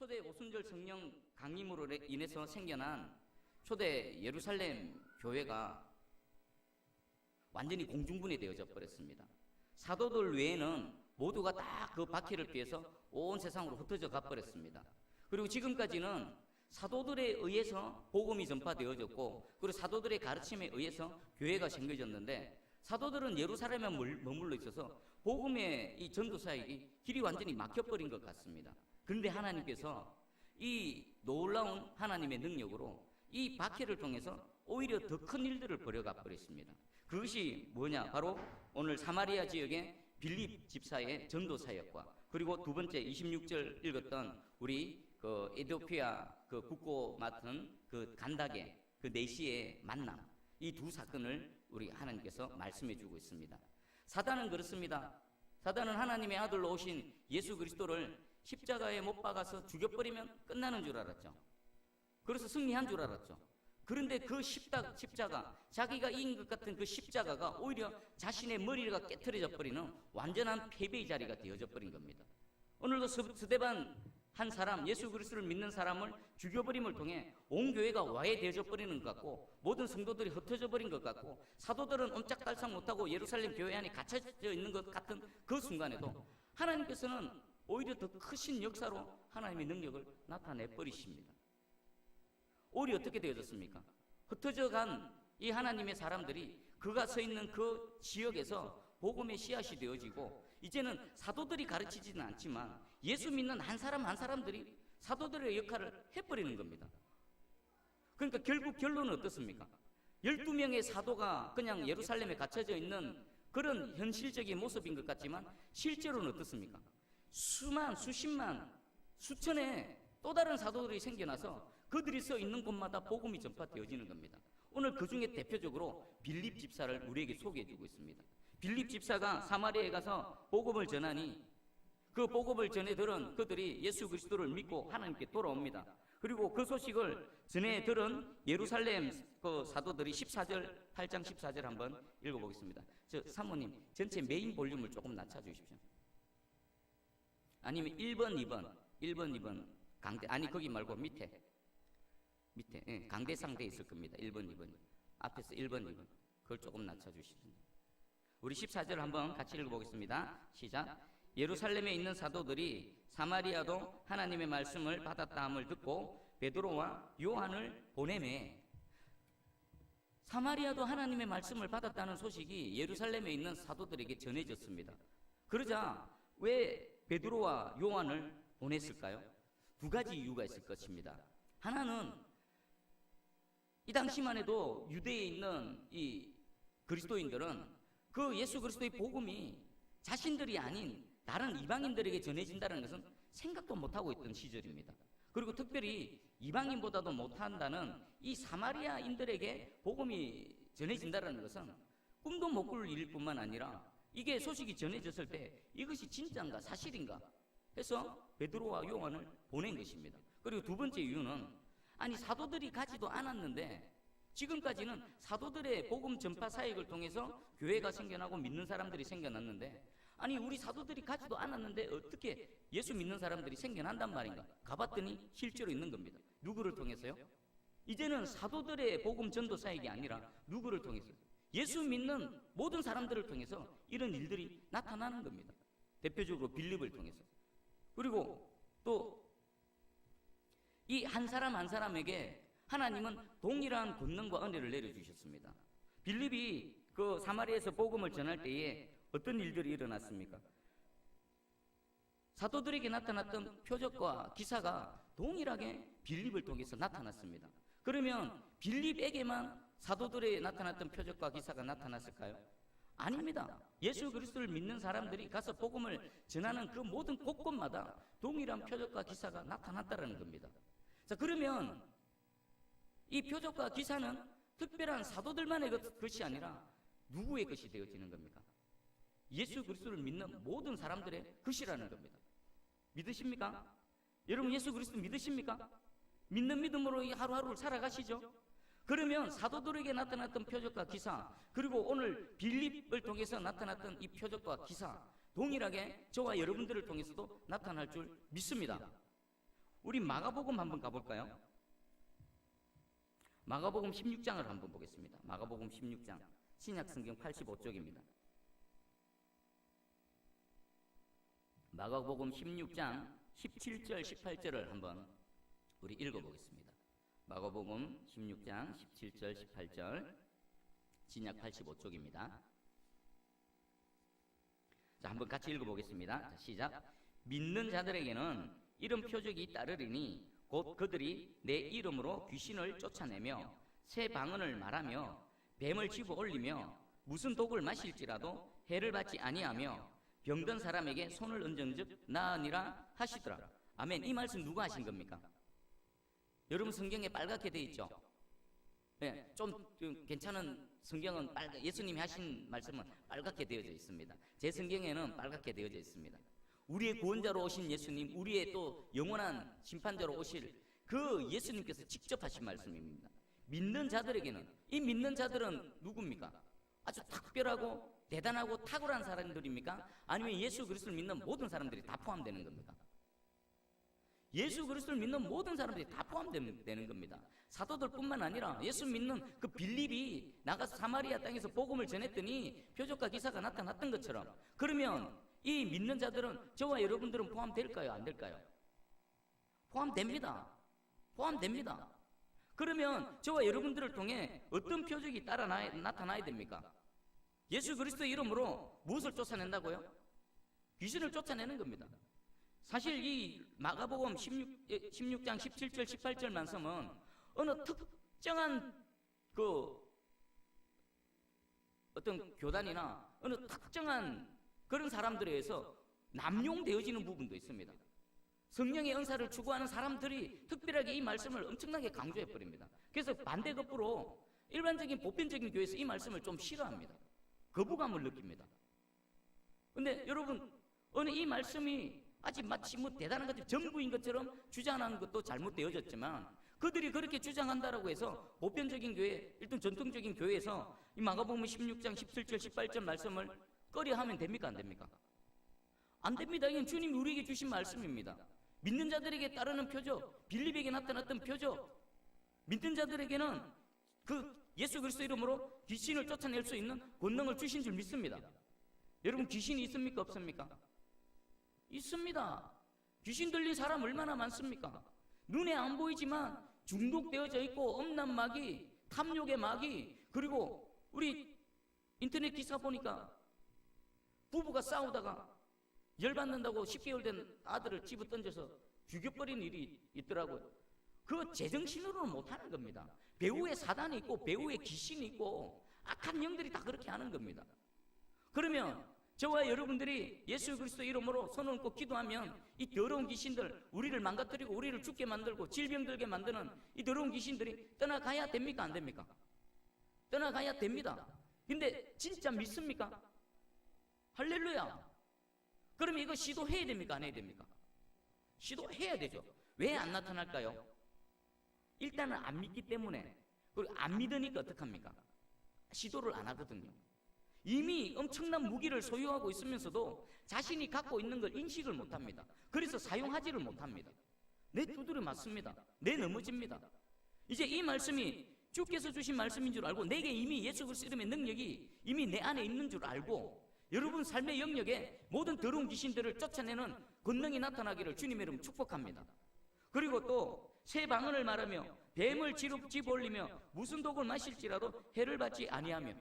초대 오순절 성령 강림으로 인해서 생겨난 초대 예루살렘 교회가 완전히 공중분해되어져 버렸습니다. 사도들 외에는 모두가 다 그 바퀴를 피해서 온 세상으로 흩어져 가버렸습니다. 그리고 지금까지는 사도들에 의해서 복음이 전파되어졌고, 그리고 사도들의 가르침에 의해서 교회가 생겨졌는데, 사도들은 예루살렘에 머물러 있어서 복음의 이 전도 사역이 길이 완전히 막혀버린 것 같습니다. 그런데 하나님께서 이 놀라운 하나님의 능력으로 이 박해를 통해서 오히려 더 큰 일들을 벌여가 버렸습니다. 그것이 뭐냐? 바로 오늘 사마리아 지역의 빌립 집사의 전도 사역과, 그리고 두 번째 26절 읽었던 우리 그 에티오피아 그 국고 맡은 그 간다게 그 내시의 만남, 이 두 사건을 우리 하나님께서 말씀해 주고 있습니다. 사단은 그렇습니다. 사단은 하나님의 아들로 오신 예수 그리스도를 십자가에 못 박아서 죽여버리면 끝나는 줄 알았죠. 그래서 승리한 줄 알았죠. 그런데 그 십자가, 자기가 이긴 것 같은 그 십자가가 오히려 자신의 머리가 깨트려져 버리는 완전한 패배의 자리가 되어져 버린 겁니다. 오늘도 스데반 한 사람, 예수 그리스도를 믿는 사람을 죽여버림을 통해 온 교회가 와해되어져 버리는 것 같고, 모든 성도들이 흩어져 버린 것 같고, 사도들은 옴짝달싹 못하고 예루살렘 교회 안에 갇혀져 있는 것 같은 그 순간에도 하나님께서는 오히려 더 크신 역사로 하나님의 능력을 나타내 버리십니다. 오히려 어떻게 되어졌습니까? 흩어져 간 이 하나님의 사람들이 그가 서 있는 그 지역에서 복음의 씨앗이 되어지고, 이제는 사도들이 가르치지는 않지만 예수 믿는 한 사람 한 사람들이 사도들의 역할을 해버리는 겁니다. 그러니까 결국 결론은 어떻습니까? 12명의 사도가 그냥 예루살렘에 갇혀져 있는 그런 현실적인 모습인 것 같지만 실제로는 어떻습니까? 수만, 수십만, 수천의 또 다른 사도들이 생겨나서 그들이 서 있는 곳마다 복음이 전파되어지는 겁니다. 오늘 그 중에 대표적으로 빌립 집사를 우리에게 소개해주고 있습니다. 빌립 집사가 사마리아에 가서 복음을 전하니 그 복음을 전해 들은 그들이 예수 그리스도를 믿고 하나님께 돌아옵니다. 그리고 그 소식을 전해 들은 예루살렘 그 사도들이 14절, 8장 14절 한번 읽어보겠습니다. 저 사모님 전체 메인 볼륨을 조금 낮춰주십시오. 아니면 1번, 2번 강대, 아니 거기 말고 밑에 강대상대 있을 겁니다. 1번, 2번 앞에서 1번, 2번 그걸 조금 낮춰주십시오. 우리 14절 한번 같이 읽어보겠습니다. 시작. 예루살렘에 있는 사도들이 사마리아도 하나님의 말씀을 받았다 함을 듣고 베드로와 요한을 보내매. 사마리아도 하나님의 말씀을 받았다는 소식이 예루살렘에 있는 사도들에게 전해졌습니다. 그러자 왜 베드로와 요한을 보냈을까요? 두 가지 이유가 있을 것입니다. 하나는 이 당시만 해도 유대에 있는 이 그리스도인들은 그 예수 그리스도의 복음이 자신들이 아닌 다른 이방인들에게 전해진다는 것은 생각도 못하고 있던 시절입니다. 그리고 특별히 이방인보다도 못한다는 이 사마리아인들에게 복음이 전해진다는 것은 꿈도 못 꿀 일일 뿐만 아니라 이게 소식이 전해졌을 때 이것이 진짜인가 사실인가 해서 베드로와 요한을 보낸 것입니다. 그리고 두 번째 이유는 아니 사도들이 가지도 않았는데 지금까지는 사도들의 복음 전파 사역을 통해서 교회가 생겨나고 믿는 사람들이 생겨났는데, 아니 우리 사도들이 가지도 않았는데 어떻게 예수 믿는 사람들이 생겨난단 말인가? 가봤더니 실제로 있는 겁니다. 누구를 통해서요? 이제는 사도들의 복음 전도 사역이 아니라 누구를 통해서? 예수 믿는 모든 사람들을 통해서 이런 일들이 나타나는 겁니다. 대표적으로 빌립을 통해서. 그리고 또 이 한 사람 한 사람에게 하나님은 동일한 권능과 은혜를 내려주셨습니다. 빌립이 그 사마리아에서 복음을 전할 때에 어떤 일들이 일어났습니까? 사도들에게 나타났던 표적과 기사가 동일하게 빌립을 통해서 나타났습니다. 그러면 빌립에게만 사도들에 나타났던 표적과 기사가 나타났을까요? 아닙니다. 예수 그리스도를 믿는 사람들이 가서 복음을 전하는 그 모든 곳곳마다 동일한 표적과 기사가 나타났다는 겁니다. 자, 그러면 이 표적과 기사는 특별한 사도들만의 것이 아니라 누구의 것이 되어지는 겁니까? 예수 그리스도를 믿는 모든 사람들의 것이라는 겁니다. 믿으십니까? 여러분 예수 그리스도 믿으십니까? 믿는 믿음으로 하루하루를 살아가시죠? 그러면 사도들에게 나타났던 표적과 기사, 그리고 오늘 빌립을 통해서 나타났던 이 표적과 기사 동일하게 저와 여러분들을 통해서도 나타날 줄 믿습니다. 우리 마가복음 한번 가볼까요? 마가복음 16장을 한번 보겠습니다. 마가복음 16장, 신약성경 85쪽입니다. 마가복음 16장 17절 18절을 한번 우리 읽어보겠습니다. 마가복음 16장 17절 18절, 신약 85쪽입니다. 자, 한번 같이 읽어보겠습니다. 자, 시작. 믿는 자들에게는 이런 표적이 따르리니 곧 그들이 내 이름으로 귀신을 쫓아내며 새 방언을 말하며 뱀을 집어 올리며 무슨 독을 마실지라도 해를 받지 아니하며 병든 사람에게 손을 얹은즉 나으니라 하시더라. 아멘. 이 말씀 누가 하신 겁니까? 여러분 성경에 빨갛게 되어 있죠? 네, 좀 괜찮은 성경은 예수님이 하신 말씀은 빨갛게 되어져 있습니다. 제 성경에는 빨갛게 되어져 있습니다. 우리의 구원자로 오신 예수님, 우리의 또 영원한 심판자로 오실 그 예수님께서 직접 하신 말씀입니다. 믿는 자들에게는, 이 믿는 자들은 누굽니까? 아주 특별하고 대단하고 탁월한 사람들입니까? 아니면 예수 그리스도를 믿는 모든 사람들이 다 포함되는 겁니까? 예수 그리스도를 믿는 모든 사람들이 다 포함되는 겁니다. 사도들뿐만 아니라 예수 믿는 그 빌립이 나가서 사마리아 땅에서 복음을 전했더니 표적과 기사가 나타났던 것처럼, 그러면 이 믿는 자들은, 저와 여러분들은 포함될까요? 안 될까요? 포함됩니다. 포함됩니다. 그러면 저와 여러분들을 통해 어떤 표적이 나타나야 됩니까? 예수 그리스도의 이름으로 무엇을 쫓아낸다고요? 귀신을 쫓아내는 겁니다. 사실 이 마가복음 16장 17절 18절 말씀은 어느 특정한 어떤 교단이나 어느 특정한 그런 사람들에 의해서 남용되어지는 부분도 있습니다. 성령의 은사를 추구하는 사람들이 특별하게 이 말씀을 엄청나게 강조해버립니다. 그래서 반대급부로 일반적인 보편적인 교회에서 이 말씀을 좀 싫어합니다. 거부감을 느낍니다. 근데 여러분, 어느 이 말씀이 아직 마치 뭐 대단한 것처럼 전부인 것처럼 주장하는 것도 잘못되어졌지만, 그들이 그렇게 주장한다라고 해서 보편적인 교회, 일단 전통적인 교회에서 이 마가복음 16장 17절 18절 말씀을 꺼려하면 됩니까? 안 됩니까? 안 됩니다. 이건 주님이 우리에게 주신 말씀입니다. 믿는 자들에게 따르는 표적, 빌립에게 나타났던 표적, 믿는 자들에게는 그 예수 그리스도 이름으로 귀신을 쫓아낼 수 있는 권능을 주신 줄 믿습니다. 여러분, 귀신이 있습니까? 없습니까? 있습니다. 귀신 들린 사람 얼마나 많습니까? 눈에 안 보이지만 중독되어져 있고, 엄난 마귀, 탐욕의 마귀, 그리고 우리 인터넷 기사 보니까 부부가 싸우다가 열받는다고 10개월 된 아들을 집어 던져서 죽여버리는 일이 있더라고요. 그거 제정신으로는 못하는 겁니다. 배후에 사단이 있고 배후에 귀신이 있고 악한 영들이 다 그렇게 하는 겁니다. 그러면 저와 여러분들이 예수 그리스도 이름으로 손을 얹고 기도하면 이 더러운 귀신들, 우리를 망가뜨리고 우리를 죽게 만들고 질병 들게 만드는 이 더러운 귀신들이 떠나가야 됩니까? 안 됩니까? 떠나가야 됩니다. 근데 진짜 믿습니까? 할렐루야. 그러면 이거 시도해야 됩니까? 안 해야 됩니까? 시도해야 되죠. 왜 안 나타날까요? 일단은 안 믿기 때문에. 그리고 안 믿으니까 어떡합니까? 시도를 안 하거든요. 이미 엄청난 무기를 소유하고 있으면서도 자신이 갖고 있는 걸 인식을 못합니다. 그래서 사용하지를 못합니다. 내 두드려 맞습니다. 내 넘어집니다. 이제 이 말씀이 주께서 주신 말씀인 줄 알고, 내게 이미 예수 그리스도 이름의 능력이 이미 내 안에 있는 줄 알고, 여러분 삶의 영역에 모든 더러운 귀신들을 쫓아내는 권능이 나타나기를 주님의 이름 축복합니다. 그리고 또 새 방언을 말하며 뱀을 집어 올리며 무슨 독을 마실지라도 해를 받지 아니하며.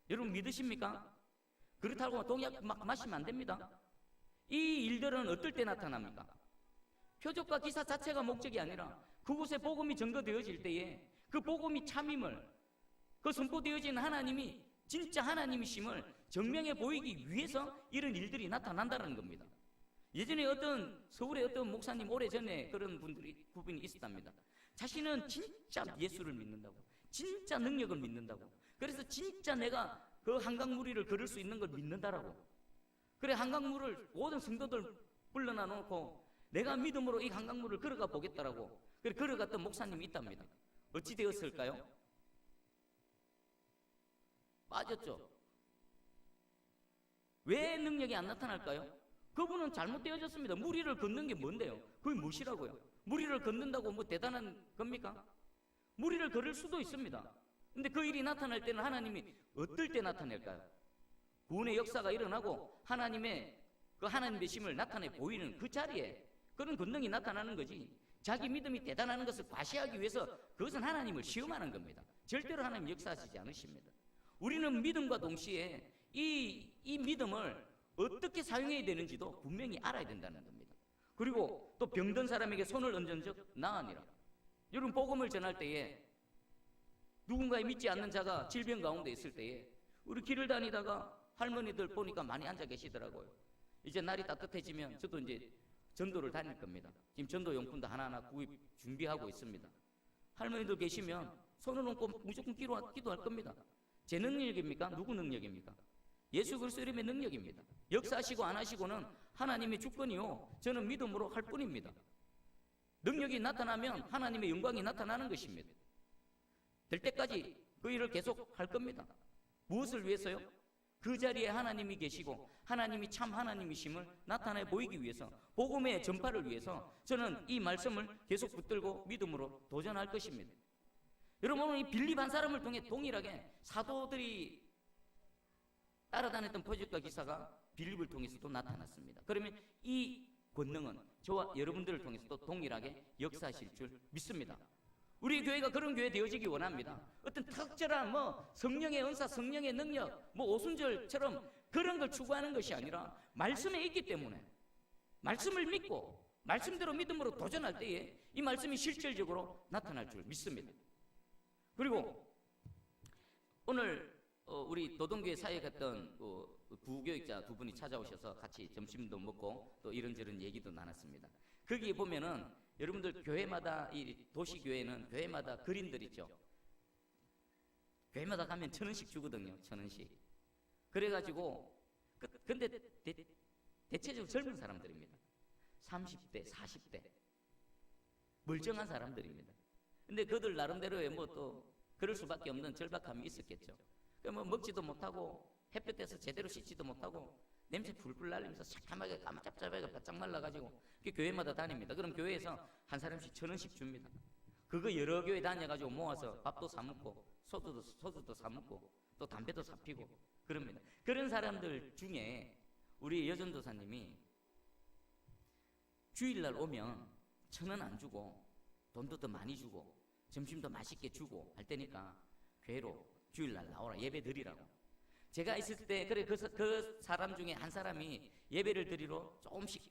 여러분 믿으십니까? 그렇다고 독약 막 마시면 안 됩니다. 이 일들은 어떨 때 나타납니까? 표적과 기사 자체가 목적이 아니라 그곳에 복음이 전거되어질 때에 그 복음이 참임을, 그 선포되어진 하나님이 진짜 하나님이심을 정명해 보이기 위해서 이런 일들이 나타난다는 겁니다. 예전에 서울의 어떤 목사님, 오래전에 그런 부분이 있었답니다. 자신은 진짜 예수를 믿는다고, 진짜 능력을 믿는다고, 그래서 진짜 내가 그 한강무리를 걸을 수 있는 걸 믿는다라고. 그래, 한강물을 모든 성도들 불러놔 놓고 내가 믿음으로 이 한강물을 걸어가 보겠다라고. 그래, 걸어갔던 목사님이 있답니다. 어찌 되었을까요? 빠졌죠. 왜 능력이 안 나타날까요? 그분은 잘못되어졌습니다. 무리를 걷는 게 뭔데요? 그게 무엇이라고요? 무리를 걷는다고 뭐 대단한 겁니까? 무리를 걸을 수도 있습니다. 근데 그 일이 나타날 때는 하나님이 어떨 때 나타낼까요? 구원의 역사가 일어나고 하나님의 그 하나님 되심을 나타내 보이는 그 자리에 그런 권능이 나타나는 거지. 자기 믿음이 대단한 것을 과시하기 위해서 그것은 하나님을 시험하는 겁니다. 절대로 하나님 역사하시지 않으십니다. 우리는 믿음과 동시에 이 믿음을 어떻게 사용해야 되는지도 분명히 알아야 된다는 겁니다. 그리고 또 병든 사람에게 손을 얹은 적 나으니라. 여러분, 복음을 전할 때에 누군가의 믿지 않는 자가 질병 가운데 있을 때에 우리 길을 다니다가 할머니들 보니까 많이 앉아 계시더라고요. 이제 날이 따뜻해지면 저도 이제 전도를 다닐 겁니다. 지금 전도 용품도 하나하나 구입 준비하고 있습니다. 할머니들 계시면 손을 얹고 무조건 기도할 겁니다. 제 능력입니까? 누구 능력입니까? 예수 그리스도 이름의 능력입니다. 역사하시고 안 하시고는 하나님의 주권이요, 저는 믿음으로 할 뿐입니다. 능력이 나타나면 하나님의 영광이 나타나는 것입니다. 될 때까지 그 일을 계속 할 겁니다. 무엇을 위해서요? 그 자리에 하나님이 계시고 하나님이 참 하나님이심을 나타내 보이기 위해서, 복음의 전파를 위해서 저는 이 말씀을 계속 붙들고 믿음으로 도전할 것입니다. 여러분, 이 빌립 한 사람을 통해 동일하게 사도들이 따라다녔던 표적과 기사가 빌립을 통해서도 나타났습니다. 그러면 이 권능은 저와 여러분들을 통해서도 동일하게 역사하실 줄 믿습니다. 우리 교회가 그런 교회 되어지기 원합니다. 어떤 특별한 성령의 은사, 성령의 능력, 오순절처럼 그런 걸 추구하는 것이 아니라 말씀에 있기 때문에 말씀을 믿고 말씀대로 믿음으로 도전할 때에 이 말씀이 실질적으로 나타날 줄 믿습니다. 그리고 오늘 우리 노동교회 사역했던 부교육자 두 분이 찾아오셔서 같이 점심도 먹고 또 이런저런 얘기도 나눴습니다. 거기에 보면은 여러분들 교회마다, 이 도시교회는 교회마다 그림들 있죠. 교회마다 가면 1,000원씩 주거든요. 1,000원씩. 그래가지고 근데 대체적으로 젊은 사람들입니다. 30대, 40대 멀쩡한 사람들입니다. 근데 그들 나름대로의 또 그럴 수밖에 없는 절박함이 있었겠죠. 그러면 먹지도 못하고 햇볕에서 제대로 씻지도 못하고 냄새 풀풀 날리면서 새까맣게 깜짝잡하게 바짝 말라가지고 교회마다 다닙니다. 그럼 교회에서 한 사람씩 1,000원씩 줍니다. 그거 여러 교회 다녀가지고 모아서 밥도 사 먹고 소주도 사 먹고 또 담배도 사 피고 그럽니다. 그런 사람들 중에 우리 여전도사님이 주일날 오면 1,000원 안 주고 돈도 더 많이 주고 점심도 맛있게 주고 할 테니까 교회로 주일날 나오라, 예배 드리라고. 제가 있을 때 그 사람 중에 한 사람이 예배를 드리러 조금씩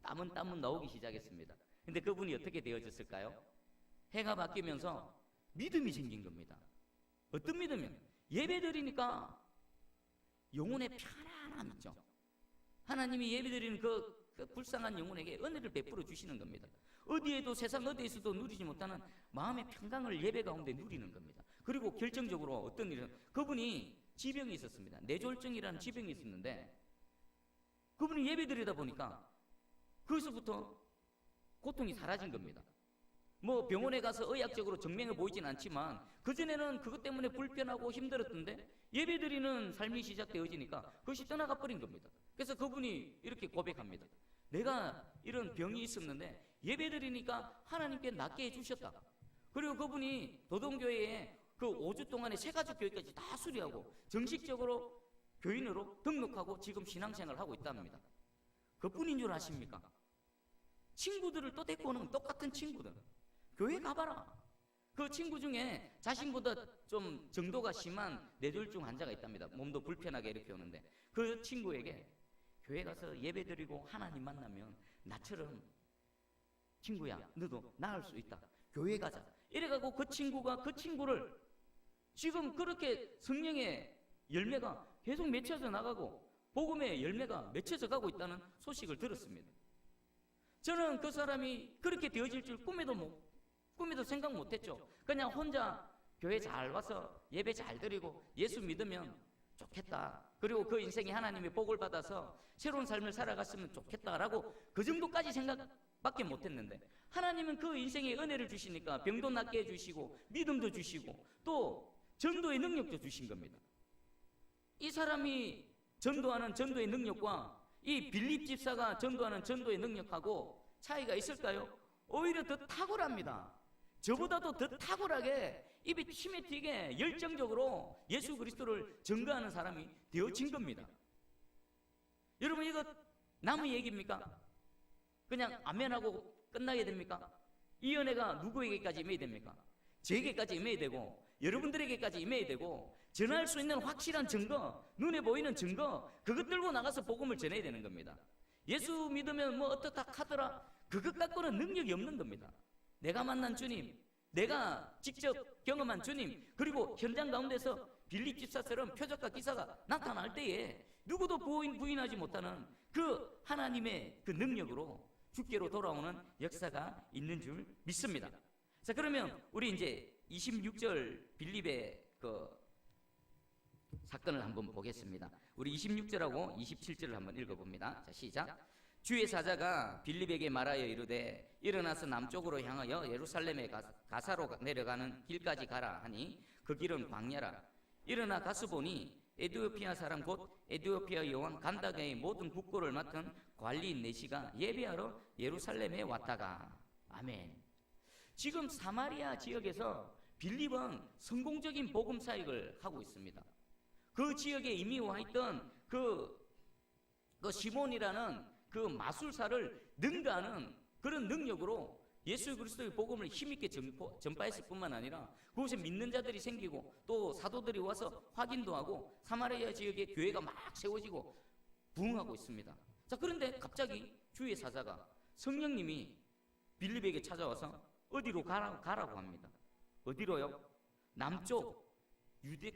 땀은 나오기 시작했습니다. 근데 그분이 어떻게 되어졌을까요? 해가 바뀌면서 믿음이 생긴 겁니다. 어떤 믿음이요? 예배 드리니까 영혼의 편안함 있죠. 하나님이 예배 드리는 그 불쌍한 영혼에게 은혜를 베풀어 주시는 겁니다. 어디에도, 세상 어디에서도 누리지 못하는 마음의 평강을 예배 가운데 누리는 겁니다. 그리고 결정적으로 어떤 일은, 그분이 지병이 있었습니다. 뇌졸중이라는 지병이 있었는데 그분이 예배 드리다 보니까 거기서부터 고통이 사라진 겁니다. 병원에 가서 의학적으로 정명해 보이진 않지만 그전에는 그것 때문에 불편하고 힘들었던데 예배 드리는 삶이 시작되어지니까 그것이 떠나가 버린 겁니다. 그래서 그분이 이렇게 고백합니다. 내가 이런 병이 있었는데 예배 드리니까 하나님께 낫게 해주셨다. 그리고 그분이 도동교회에 그 5주 동안에 세 가지 교회까지 다 수리하고 정식적으로 교인으로 등록하고 지금 신앙생활을 하고 있답니다. 그뿐인 줄 아십니까? 친구들을 또 데리고 오는 똑같은 친구들. 교회 가봐라. 그 친구 중에 자신보다 좀 정도가 심한 뇌졸중 환자가 있답니다. 몸도 불편하게 이렇게 오는데 그 친구에게 교회 가서 예배 드리고 하나님 만나면 나처럼 친구야 너도 나을 수 있다. 교회 가자. 이래가고 그 친구가 그 친구를 지금 그렇게 성령의 열매가 계속 맺혀져 나가고 복음의 열매가 맺혀져 가고 있다는 소식을 들었습니다. 저는 그 사람이 그렇게 되어질 줄 꿈에도 생각 못했죠. 그냥 혼자 교회 잘 와서 예배 잘 드리고 예수 믿으면 좋겠다. 그리고 그 인생이 하나님의 복을 받아서 새로운 삶을 살아갔으면 좋겠다라고 그 정도까지 생각밖에 못했는데 하나님은 그 인생에 은혜를 주시니까 병도 낫게 해주시고 믿음도 주시고 또 전도의 능력도 주신 겁니다. 이 사람이 전도하는 전도의 능력과 이 빌립 집사가 전도하는 전도의 능력하고 차이가 있을까요? 오히려 더 탁월합니다. 저보다도 더 탁월하게 입이 침에 튀게 열정적으로 예수 그리스도를 증거하는 사람이 되어진 겁니다. 여러분, 이거 남의 얘기입니까? 그냥 아멘하고 끝나게 됩니까? 이 은혜가 누구에게까지 임해야 됩니까? 제게까지 임해야 되고 여러분들에게까지 임해야 되고 전할 수 있는 확실한 증거, 눈에 보이는 증거, 그것 들고 나가서 복음을 전해야 되는 겁니다. 예수 믿으면 뭐 어떻다 하더라, 그것 갖고는 능력이 없는 겁니다. 내가 만난 주님, 내가 직접 경험한 주님, 그리고 현장 가운데서 빌립 집사처럼 표적과 기사가 나타날 때에 누구도 부인하지 못하는 그 하나님의 그 능력으로 주께로 돌아오는 역사가 있는 줄 믿습니다. 자, 그러면 우리 이제 26절 빌립의 그 사건을 한번 보겠습니다. 우리 26절하고 27절을 한번 읽어봅니다. 자, 시작. 주의 사자가 빌립에게 말하여 이르되 일어나서 남쪽으로 향하여 예루살렘에 가사로 내려가는 길까지 가라 하니 그 길은 광야라. 일어나 가서 보니 에디오피아 사람 곧 에디오피아 여왕 간다게의 모든 국고를 맡은 관리인 네시가 예배하러 예루살렘에 왔다가. 아멘. 지금 사마리아 지역에서 빌립은 성공적인 복음 사역을 하고 있습니다. 그 지역에 이미 와 있던 그 시몬이라는 그 마술사를 능가하는 그런 능력으로 예수 그리스도의 복음을 힘있게 전파했을 뿐만 아니라 그곳에 믿는 자들이 생기고 또 사도들이 와서 확인도 하고 사마리아 지역에 교회가 막 세워지고 부흥하고 있습니다. 자, 그런데 갑자기 주의 사자가, 성령님이 빌립에게 찾아와서 어디로 가라고 합니다. 어디로요? 남쪽 유대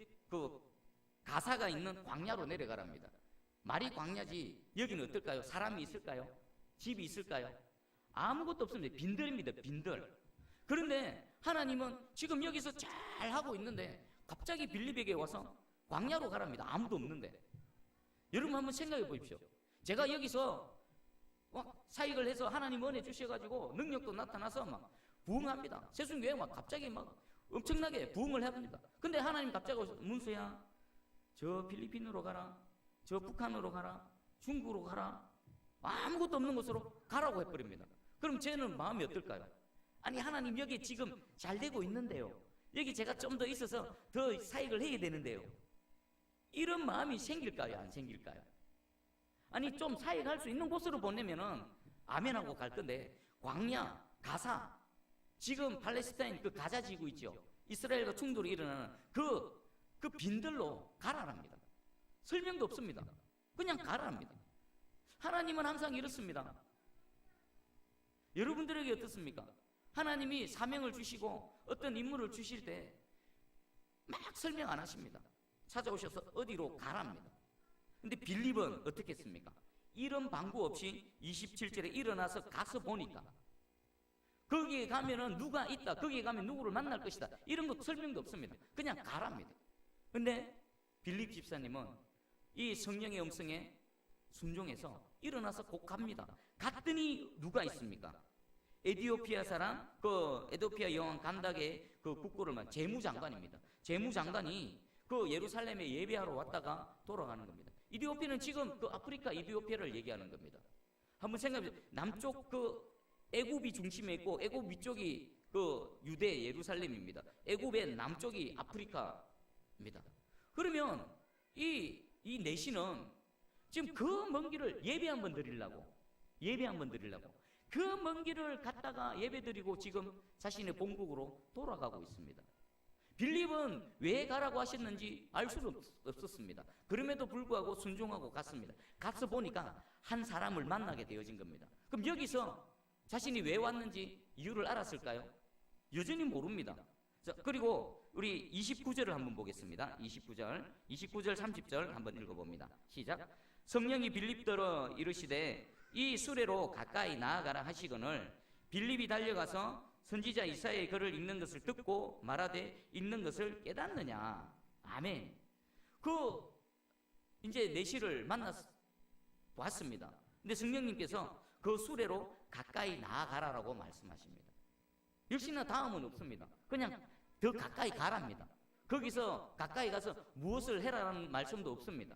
가사가 있는 광야로 내려가랍니다. 말이 광야지 여기는 어떨까요? 사람이 있을까요? 집이 있을까요? 아무것도 없습니다. 빈들입니다. 빈들. 그런데 하나님은 지금 여기서 잘 하고 있는데 갑자기 빌립에게 와서 광야로 가랍니다. 아무도 없는데. 여러분 한번 생각해 보십시오. 제가 여기서 사역을 해서 하나님 은혜 주셔가지고 능력도 나타나서 막 부흥합니다. 세순교회 막 갑자기 막 엄청나게 부흥을 해봅니다. 근데 하나님 갑자기 오셔서, 문수야, 저 필리핀으로 가라, 저 북한으로 가라, 중국으로 가라, 아무것도 없는 곳으로 가라고 해버립니다. 그럼 쟤는 마음이 어떨까요? 아니, 하나님 여기 지금 잘 되고 있는데요, 여기 제가 좀 더 있어서 더 사역을 해야 되는데요, 이런 마음이 생길까요? 안 생길까요? 아니, 좀 사역할 수 있는 곳으로 보내면은 아멘하고 갈 건데, 광야, 가사, 지금 팔레스타인 그 가자 지구 있죠, 이스라엘과 충돌이 일어나는 그 빈들로 가라랍니다. 설명도 없습니다. 그냥 가라랍니다. 하나님은 항상 이렇습니다. 여러분들에게 어떻습니까? 하나님이 사명을 주시고 어떤 임무를 주실 때 막 설명 안 하십니다. 찾아오셔서 어디로 가랍니다. 근데 빌립은 어떻게 했습니까? 이런 방구 없이 27절에 일어나서 가서 보니까 거기에 가면은 누가 있다, 거기에 가면 누구를 만날 것이다, 이런 것 설명도 없습니다. 그냥 가랍니다. 근데 빌립 집사님은 이 성령의 음성에 순종해서 일어나서 곧 갑니다. 갔더니 누가 있습니까? 에디오피아 사람, 그 에디오피아 여왕 간다게 그 국고를 재무장관입니다. 재무장관이 그 예루살렘에 예배하러 왔다가 돌아가는 겁니다. 이디오피아는 지금 그 아프리카 이디오피아를 얘기하는 겁니다. 한번 생각해 보세요. 남쪽 그 애굽이 중심에 있고 애굽 위쪽이 그 유대 예루살렘입니다. 애굽의 남쪽이 아프리카입니다. 그러면 이 내시는 지금 그 먼 길을 예배 한번 드리려고 그 먼 길을 갔다가 예배 드리고 지금 자신의 본국으로 돌아가고 있습니다. 빌립은 왜 가라고 하셨는지 알 수는 없었습니다. 그럼에도 불구하고 순종하고 갔습니다. 가서 보니까 한 사람을 만나게 되어진 겁니다. 그럼 여기서 자신이 왜 왔는지 이유를 알았을까요? 여전히 모릅니다. 자, 그리고 우리 29절을 한번 보겠습니다. 29절 30절 한번 읽어봅니다. 시작. 성령이 빌립더러 이르시되 이 수레로 가까이 나아가라 하시거늘 빌립이 달려가서 선지자 이사야의 글을 읽는 것을 듣고 말하되 읽는 것을 깨닫느냐. 아멘. 이제 내시를 만나서 왔습니다. 근데 성령님께서 그 수레로 가까이 나아가라라고 말씀하십니다. 역시나 다음은 없습니다. 그냥 더 가까이 가랍니다. 거기서 가까이 가서 무엇을 해라라는 말씀도 없습니다.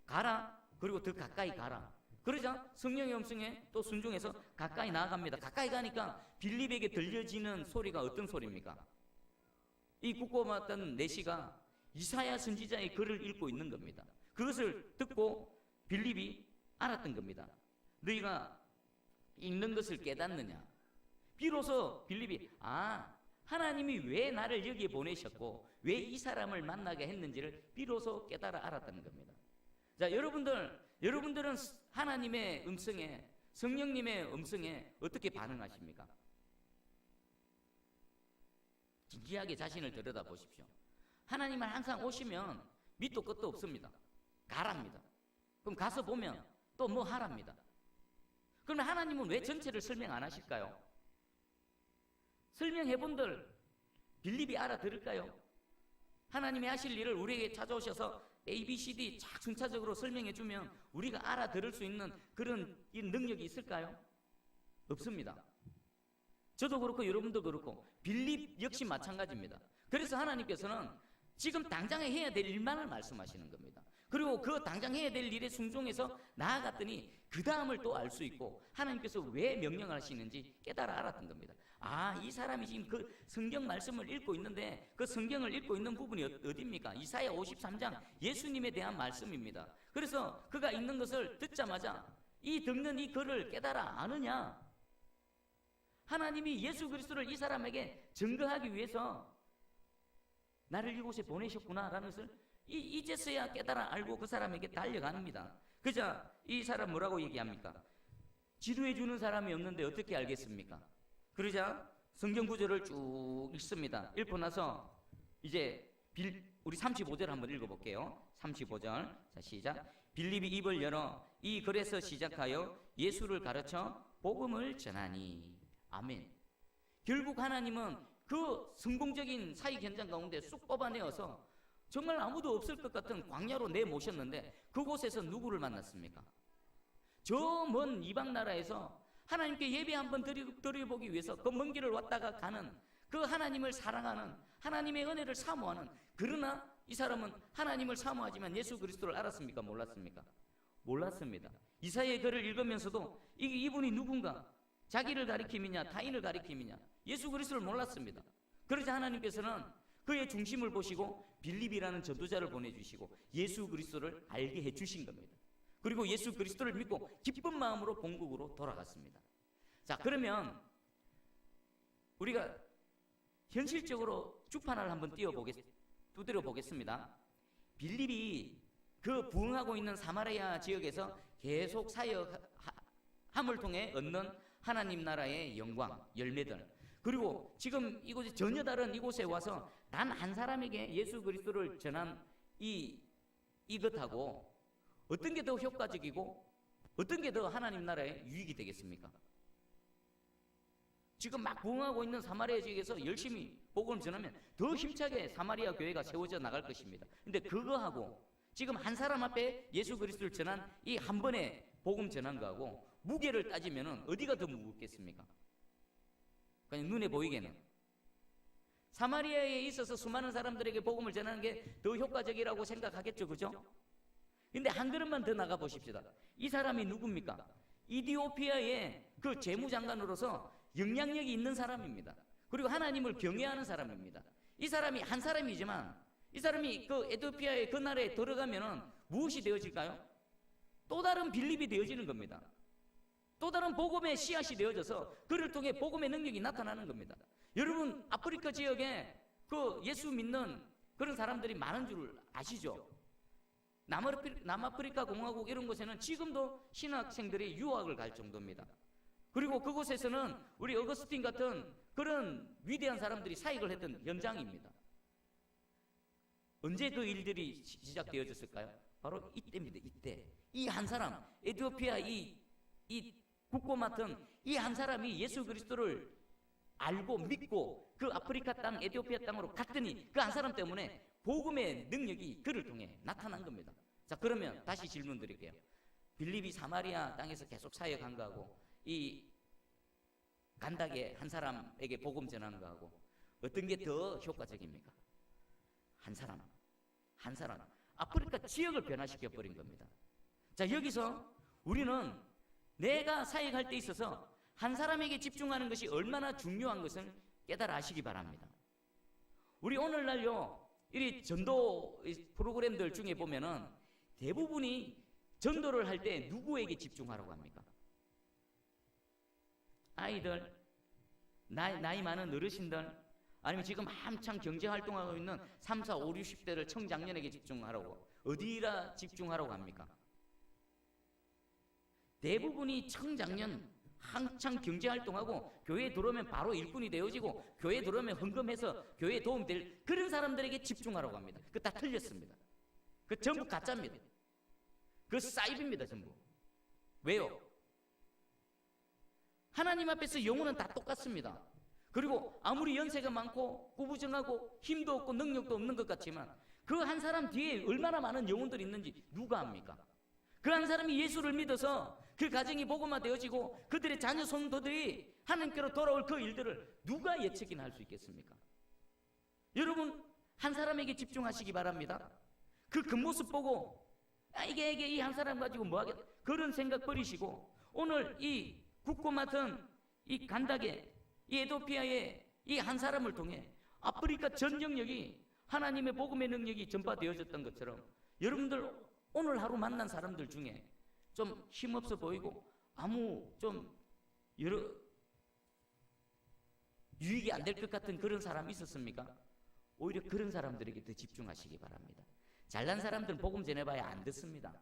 가라, 그리고 더 가까이 가라. 그러자 성령의 음성에 또 순종해서 가까이 나아갑니다. 가까이 가니까 빌립에게 들려지는 소리가 어떤 소리입니까? 이 굳건했던 내시가 이사야 선지자의 글을 읽고 있는 겁니다. 그것을 듣고 빌립이 알았던 겁니다. 너희가 읽는 것을 깨닫느냐? 비로소 빌립이 하나님이 왜 나를 여기에 보내셨고 왜 이 사람을 만나게 했는지를 비로소 깨달아 알았다는 겁니다. 자, 여러분들은 하나님의 음성에, 성령님의 음성에 어떻게 반응하십니까? 진지하게 자신을 들여다보십시오. 하나님은 항상 오시면 밑도 끝도 없습니다. 가랍니다. 그럼 가서 보면 또 뭐 하랍니다. 그러면 하나님은 왜 전체를 설명 안 하실까요? 설명해본들 빌립이 알아들을까요? 하나님이 하실 일을 우리에게 찾아오셔서 A, B, C, D 쫙 순차적으로 설명해주면 우리가 알아들을 수 있는 그런 이 능력이 있을까요? 없습니다. 저도 그렇고 여러분도 그렇고 빌립 역시 마찬가지입니다. 그래서 하나님께서는 지금 당장에 해야 될 일만을 말씀하시는 겁니다. 그리고 그 당장 해야 될 일에 순종해서 나아갔더니 그 다음을 또 알 수 있고 하나님께서 왜 명령을 하시는지 깨달아 알았던 겁니다. 이 사람이 지금 그 성경 말씀을 읽고 있는데 그 성경을 읽고 있는 부분이 어디입니까? 이사야 53장 예수님에 대한 말씀입니다. 그래서 그가 읽는 것을 듣자마자 이 듣는 이 글을 깨달아 아느냐? 하나님이 예수 그리스도를 이 사람에게 증거하기 위해서 나를 이곳에 보내셨구나라는 것을 이제서야 깨달아 알고 그 사람에게 달려갑니다. 그자 이 사람 뭐라고 얘기합니까? 지도해 주는 사람이 없는데 어떻게 알겠습니까? 그러자 성경 구절을 쭉 읽습니다. 읽고 나서 이제 우리 35절 한번 읽어볼게요. 35절 자 시작. 빌립이 입을 열어 이 글에서 시작하여 예수를 가르쳐 복음을 전하니. 아멘. 결국 하나님은 그 성공적인 사익 현장 가운데 쑥 뽑아내어서 정말 아무도 없을 것 같은 광야로 내모셨는데 그곳에서 누구를 만났습니까? 저 먼 이방 나라에서 하나님께 예배 한번 드려보기 위해서 그 먼 길을 왔다가 가는 그 하나님을 사랑하는 하나님의 은혜를 사모하는, 그러나 이 사람은 하나님을 사모하지만 예수 그리스도를 알았습니까? 몰랐습니까? 몰랐습니다. 이사야의 글을 읽으면서도 이분이 누군가, 자기를 가리킴이냐 타인을 가리킴이냐, 예수 그리스도를 몰랐습니다. 그러자 하나님께서는 그의 중심을 보시고 빌립이라는 전도자를 보내주시고 예수 그리스도를 알게 해주신 겁니다. 그리고 예수 그리스도를 믿고 기쁜 마음으로 본국으로 돌아갔습니다. 자, 그러면 우리가 현실적으로 주판을 한번 두드려 보겠습니다. 빌립이 그 부흥하고 있는 사마리아 지역에서 계속 사역함을 통해 얻는 하나님 나라의 영광, 열매들, 그리고 지금 이곳에 전혀 다른 이곳에 와서 단 한 사람에게 예수 그리스도를 전한 이것하고 어떤 게 더 효과적이고 어떤 게 더 하나님 나라에 유익이 되겠습니까? 지금 막 부흥하고 있는 사마리아 지역에서 열심히 복음을 전하면 더 힘차게 사마리아 교회가 세워져 나갈 것입니다. 근데 그거하고 지금 한 사람 앞에 예수 그리스도를 전한 이 한 번에 복음 전한 거하고 무게를 따지면 어디가 더 무겁겠습니까? 그냥 눈에 보이게는 사마리아에 있어서 수많은 사람들에게 복음을 전하는 게 더 효과적이라고 생각하겠죠, 그죠? 근데 한 걸음만 더 나가 보십시다. 이 사람이 누굽니까? 이디오피아의 그 재무장관으로서 영향력이 있는 사람입니다. 그리고 하나님을 경외하는 사람입니다. 이 사람이 한 사람이지만 이 사람이 그 에티오피아의 그 나라에 들어가면은 무엇이 되어질까요? 또 다른 빌립이 되어지는 겁니다. 또 다른 복음의 씨앗이 되어져서 그를 통해 복음의 능력이 나타나는 겁니다. 여러분, 아프리카 지역에 그 예수 믿는 그런 사람들이 많은 줄 아시죠? 남아프리카 공화국 이런 곳에는 지금도 신학생들이 유학을 갈 정도입니다. 그리고 그곳에서는 우리 어거스틴 같은 그런 위대한 사람들이 사역을 했던 현장입니다. 언제 그 일들이 시작되어졌을까요? 바로 이때입니다. 이때 이 한 사람, 에티오피아 이 국고 맡은 이 한 사람이 예수 그리스도를 알고 믿고 그 아프리카 땅, 에티오피아 땅으로 갔더니 그 한 사람 때문에 복음의 능력이 그를 통해 나타난 겁니다. 자, 그러면 다시 질문 드릴게요. 빌립이 사마리아 땅에서 계속 사역한 거하고 이 간닥의 한 사람에게 복음 전하는 거하고 어떤 게 더 효과적입니까? 한 사람 아프리카 지역을 변화시켜 버린 겁니다. 자, 여기서 우리는 내가 사역할 때 있어서 한 사람에게 집중하는 것이 얼마나 중요한 것을 깨달아 아시기 바랍니다. 우리 오늘날요, 이 전도 프로그램들 중에 보면은 대부분이 전도를 할 때 누구에게 집중하라고 합니까? 아이들, 나이 많은 어르신들, 아니면 지금 한창 경제활동하고 있는 3, 4, 5, 60대를 청장년에게 집중하라고, 어디라 집중하라고 합니까? 대부분이 청장년 한창 경제활동하고 교회에 들어오면 바로 일꾼이 되어지고 교회에 들어오면 헌금해서 교회에 도움될 그런 사람들에게 집중하라고 합니다. 그거 다 틀렸습니다. 그 전부 가짜입니다. 그 사이비입니다. 전부. 왜요? 하나님 앞에서 영혼은 다 똑같습니다. 그리고 아무리 연세가 많고 구부정하고 힘도 없고 능력도 없는 것 같지만 그 한 사람 뒤에 얼마나 많은 영혼들이 있는지 누가 압니까? 그 한 사람이 예수를 믿어서 그 가정이 복음화 되어지고 그들의 자녀 성도들이 하나님께로 돌아올 그 일들을 누가 예측이나 할 수 있겠습니까? 여러분, 한 사람에게 집중하시기 바랍니다. 그 겉모습 보고 이게 이 한 사람 가지고 뭐 하겠다 그런 생각 버리시고 오늘 이 국고 맡은 이 간닥의 이 에도피아의 이 한 사람을 통해 아프리카 전 영역이 하나님의 복음의 능력이 전파되어졌던 것처럼 여러분들 오늘 하루 만난 사람들 중에 좀 힘없어 보이고 아무 좀 여러 유익이 안 될 것 같은 그런 사람이 있었습니까? 오히려 그런 사람들에게 더 집중하시기 바랍니다. 잘난 사람들은 복음 전해봐야 안 듣습니다.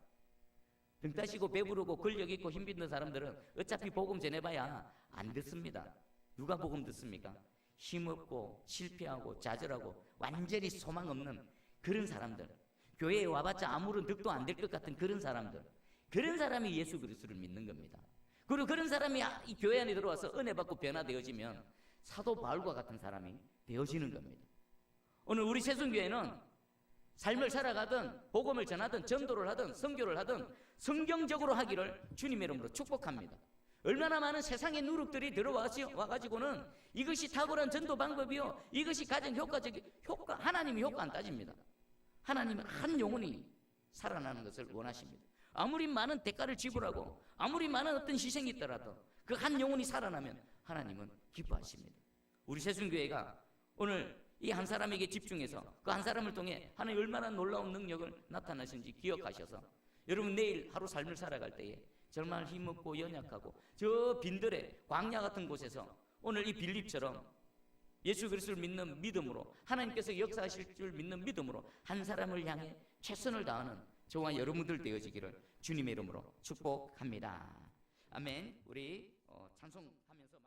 등 따시고 배부르고 권력 있고 힘 있는 사람들은 어차피 복음 전해봐야 안 듣습니다. 누가 복음 듣습니까? 힘없고 실패하고 좌절하고 완전히 소망 없는 그런 사람들, 교회에 와봤자 아무런 득도 안 될 것 같은 그런 사람들, 그런 사람이 예수 그리스도를 믿는 겁니다. 그리고 그런 사람이 이 교회 안에 들어와서 은혜 받고 변화되어지면 사도 바울과 같은 사람이 되어지는 겁니다. 오늘 우리 새순교회는 삶을 살아가든 복음을 전하든 전도를 하든 선교를 하든 성경적으로 하기를 주님의 이름으로 축복합니다. 얼마나 많은 세상의 누룩들이 들어와가지고는 이것이 탁월한 전도 방법이요, 이것이 가장 효과적인 하나님이 효과 안 따집니다. 하나님은 한 영혼이 살아나는 것을 원하십니다. 아무리 많은 대가를 지불하고 아무리 많은 어떤 희생이 있더라도 그 한 영혼이 살아나면 하나님은 기뻐하십니다. 우리 새순교회가 오늘 이 한 사람에게 집중해서 그 한 사람을 통해 하나님 얼마나 놀라운 능력을 나타나시는지 기억하셔서 여러분 내일 하루 삶을 살아갈 때에 정말 힘없고 연약하고 저 빈들의 광야 같은 곳에서 오늘 이 빌립처럼 예수 그리스도를 믿는 믿음으로 하나님께서 역사하실 줄 믿는 믿음으로 한 사람을 향해 최선을 다하는 저와 여러분들 되어지기를 주님의 이름으로 축복합니다. 아멘. 우리 찬송하면서